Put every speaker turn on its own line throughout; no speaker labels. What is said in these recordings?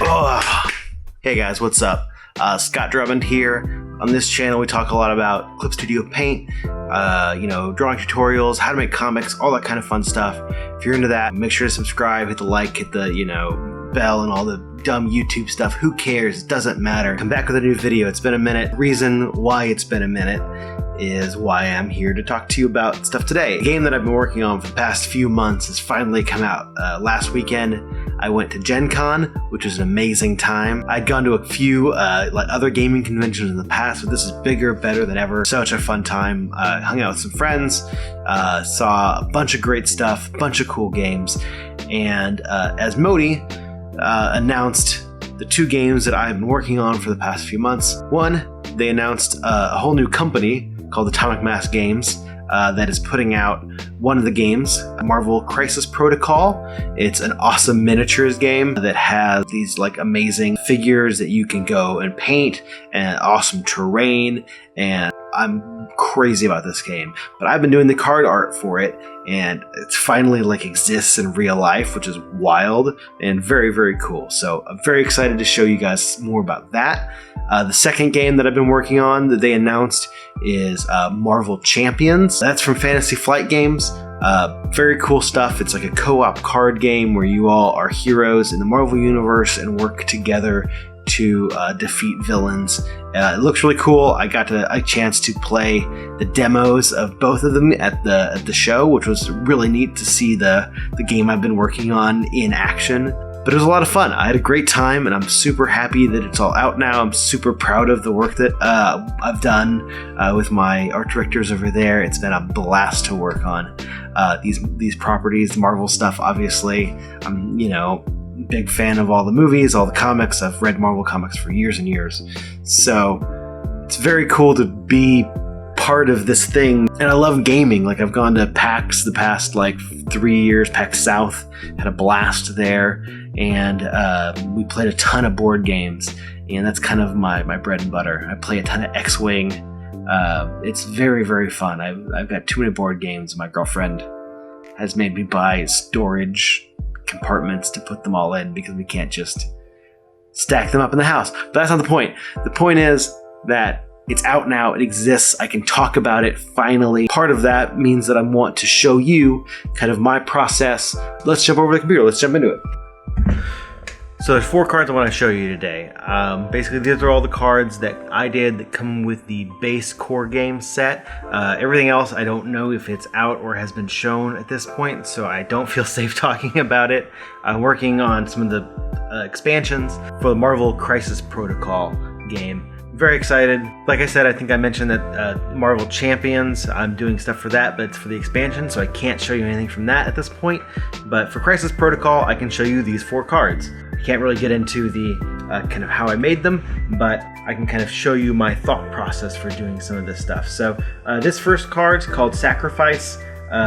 Oh. Hey guys, what's up? Scott Drummond here. On this channel, we talk a lot about Clip Studio Paint, drawing tutorials, how to make comics, all that kind of fun stuff. If you're into that, make sure to subscribe, hit the like, hit the, bell and all the dumb YouTube stuff. Who cares? It doesn't matter. Come back with a new video. It's been a minute. The reason why it's been a minute is why I'm here to talk to you about stuff today. A game that I've been working on for the past few months has finally come out. Last weekend, I went to Gen Con, which was an amazing time. I'd gone to a few other gaming conventions in the past, but this is bigger, better than ever. Such a fun time. Hung out with some friends, saw a bunch of great stuff, a bunch of cool games, and as Modi announced the two games that I've been working on for the past few months. One, they announced a whole new company called Atomic Mass Games that is putting out one of the games, Marvel Crisis Protocol. It's an awesome miniatures game that has these amazing figures that you can go and paint and awesome terrain, and I'm crazy about this game. But I've been doing the card art for it, and it's finally exists in real life, which is wild and very, very cool. So I'm very excited to show you guys more about that. The second game that I've been working on that they announced is Marvel Champions. That's from Fantasy Flight Games. Very cool stuff. It's like a co-op card game where you all are heroes in the Marvel Universe and work together to defeat villains. It looks really cool. I got a chance to play the demos of both of them at the show, which was really neat to see the game I've been working on in action. But it was a lot of fun. I had a great time, and I'm super happy that it's all out now. I'm super proud of the work that I've done with my art directors over there. It's been a blast to work on these properties, Marvel stuff. Obviously, I'm big fan of all the movies, all the comics. I've read Marvel comics for years and years, so it's very cool to be part of this thing. And I love gaming. I've gone to PAX the past 3 years, PAX South, had a blast there, and we played a ton of board games, and that's kind of my bread and butter. I play a ton of X-Wing. It's very, very fun. I've got too many board games. My girlfriend has made me buy storage compartments to put them all in because we can't just stack them up in the house. But that's not the point. The point is that it's out now. It exists. I can talk about it finally. Part of that means that I want to show you kind of my process. Let's jump over to the computer. Let's jump into it. So there's 4 cards I want to show you today. Basically, these are all the cards that I did that come with the base core game set. Everything else, I don't know if it's out or has been shown at this point, so I don't feel safe talking about it. I'm working on some of the expansions for the Marvel Crisis Protocol game. Very excited. Like I said, I think I mentioned that Marvel Champions, I'm doing stuff for that, but it's for the expansion, so I can't show you anything from that at this point. But for Crisis Protocol, I can show you these 4 cards. I can't really get into the kind of how I made them, but I can kind of show you my thought process for doing some of this stuff. So this first card is called Sacrifice.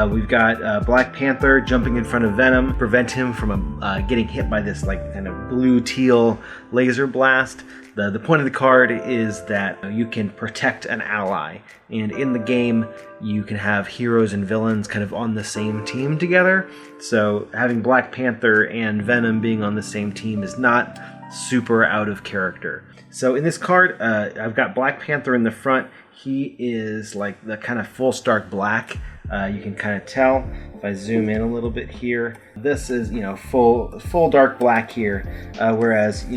We've got Black Panther jumping in front of Venom, prevent him from getting hit by this kind of blue-teal laser blast. The point of the card is that you can protect an ally, and in the game you can have heroes and villains kind of on the same team together. So having Black Panther and Venom being on the same team is not super out of character. So in this card, I've got Black Panther in the front. He is the kind of full stark black. You can kind of tell if I zoom in a little bit here. This is full dark black here, whereas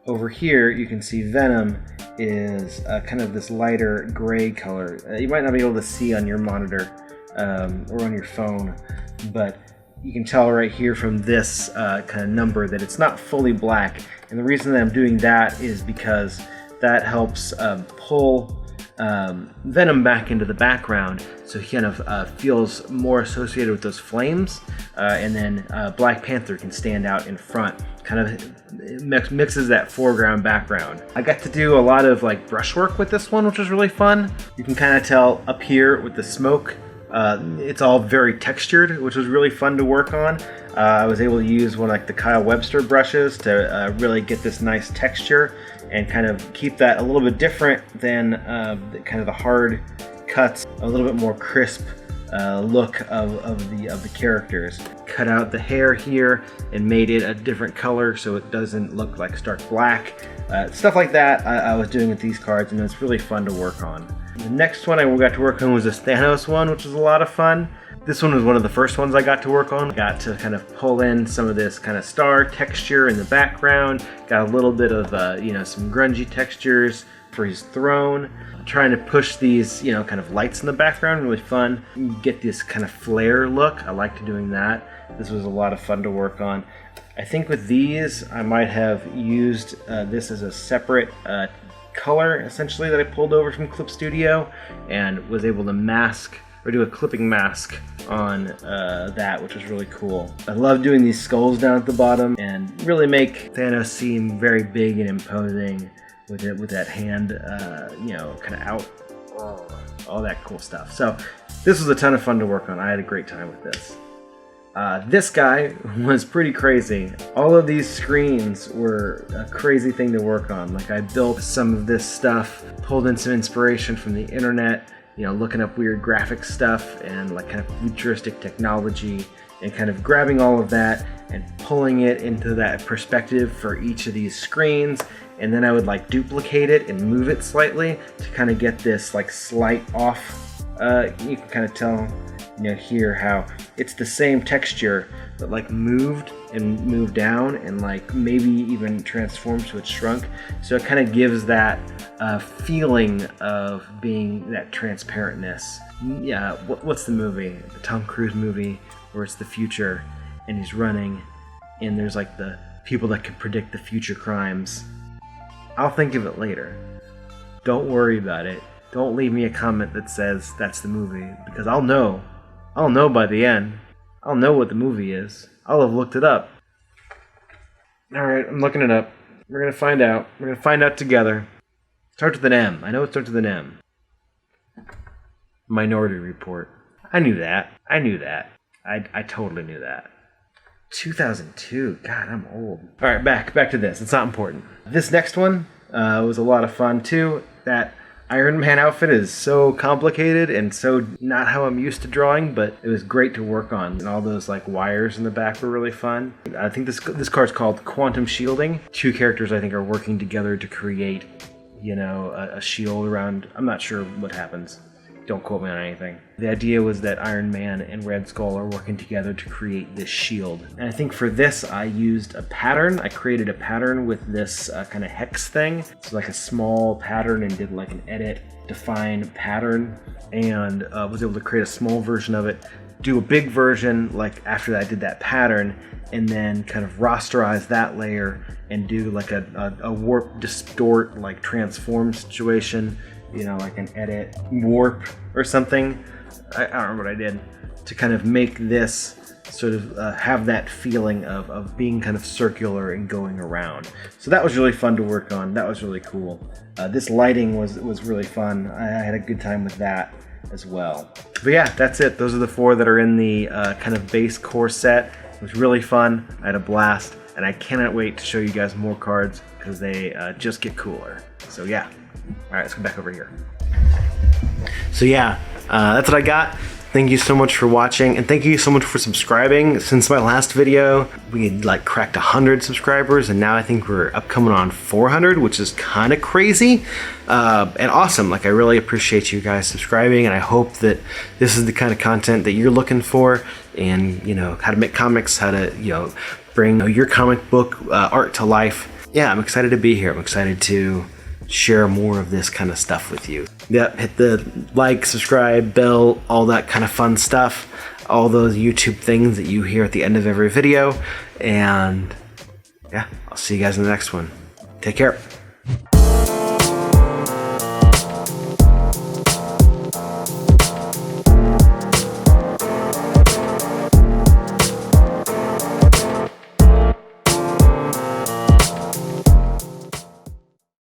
over here you can see Venom is kind of this lighter gray color. You might not be able to see on your monitor or on your phone, but you can tell right here from this kind of number that it's not fully black. And the reason that I'm doing that is because that helps pull Venom back into the background, so he kind of feels more associated with those flames, and then Black Panther can stand out in front, kind of mixes that foreground background. I got to do a lot of brushwork with this one, which was really fun. You can kind of tell up here with the smoke, it's all very textured, which was really fun to work on. I was able to use one the Kyle Webster brushes to really get this nice texture and kind of keep that a little bit different than kind of the hard cuts, a little bit more crisp look of the characters. Cut out the hair here and made it a different color so it doesn't look like stark black. Stuff like that I was doing with these cards, and it's really fun to work on. The next one I got to work on was this Thanos one, which was a lot of fun. This one was one of the first ones I got to work on. Got to kind of pull in some of this kind of star texture in the background. Got a little bit of some grungy textures for his throne. Trying to push these kind of lights in the background, really fun. You get this kind of flare look. I liked doing that. This was a lot of fun to work on. I think with these I might have used this as a separate color essentially that I pulled over from Clip Studio and was able to mask or do a clipping mask on that, which was really cool. I love doing these skulls down at the bottom and really make Thanos seem very big and imposing with that hand, kind of out, all that cool stuff. So this was a ton of fun to work on. I had a great time with this. This guy was pretty crazy. All of these screens were a crazy thing to work on. Like, I built some of this stuff, pulled in some inspiration from the internet, looking up weird graphic stuff and like kind of futuristic technology, and kind of grabbing all of that and pulling it into that perspective for each of these screens. And then I would like duplicate it and move it slightly to kind of get this like slight off. You can kind of tell here how it's the same texture but like moved and moved down and like maybe even transformed so it's shrunk. So it kind of gives that feeling of being that transparentness. Yeah, what's the movie? The Tom Cruise movie where it's the future and he's running and there's like the people that can predict the future crimes. I'll think of it later. Don't worry about it. Don't leave me a comment that says that's the movie, because I'll know. I'll know by the end. I'll know what the movie is. I'll have looked it up. Alright, I'm looking it up. We're gonna find out. We're gonna find out together. Starts with an M. I know it starts with an M. Minority Report. I knew that. I knew that. I totally knew that. 2002. God, I'm old. Alright, back to this. It's not important. This next one was a lot of fun too. That Iron Man outfit is so complicated and so not how I'm used to drawing, but it was great to work on. And all those like wires in the back were really fun. I think this card's called Quantum Shielding. Two characters I think are working together to create, a shield around. I'm not sure what happens. Don't quote me on anything. The idea was that Iron Man and Red Skull are working together to create this shield. And I think for this I used a pattern. I created a pattern with this kind of hex thing. So like a small pattern, and did like an edit, define pattern, and was able to create a small version of it. Do a big version like after that I did that pattern, and then kind of rasterize that layer and do like a warp, distort, like transform situation. Like an edit warp or something. I don't remember what I did to kind of make this sort of have that feeling of being kind of circular and going around. So that was really fun to work on. That was really cool. This lighting was really fun. I had a good time with that as well. But yeah, that's it. Those are the four that are in the kind of base core set. It was really fun. I had a blast, and I cannot wait to show you guys more cards because they just get cooler. So yeah. Alright, let's go back over here. So yeah, that's what I got. Thank you so much for watching, and thank you so much for subscribing. Since my last video, we had like cracked 100 subscribers, and now I think we're upcoming on 400, which is kind of crazy and awesome. Like, I really appreciate you guys subscribing, and I hope that this is the kind of content that you're looking for, and how to make comics, how to bring your comic book art to life. Yeah, I'm excited to be here. I'm excited to share more of this kind of stuff with you. Yep, hit the like, subscribe, bell, all that kind of fun stuff, all those YouTube things that you hear at the end of every video. And yeah, I'll see you guys in the next one. Take care.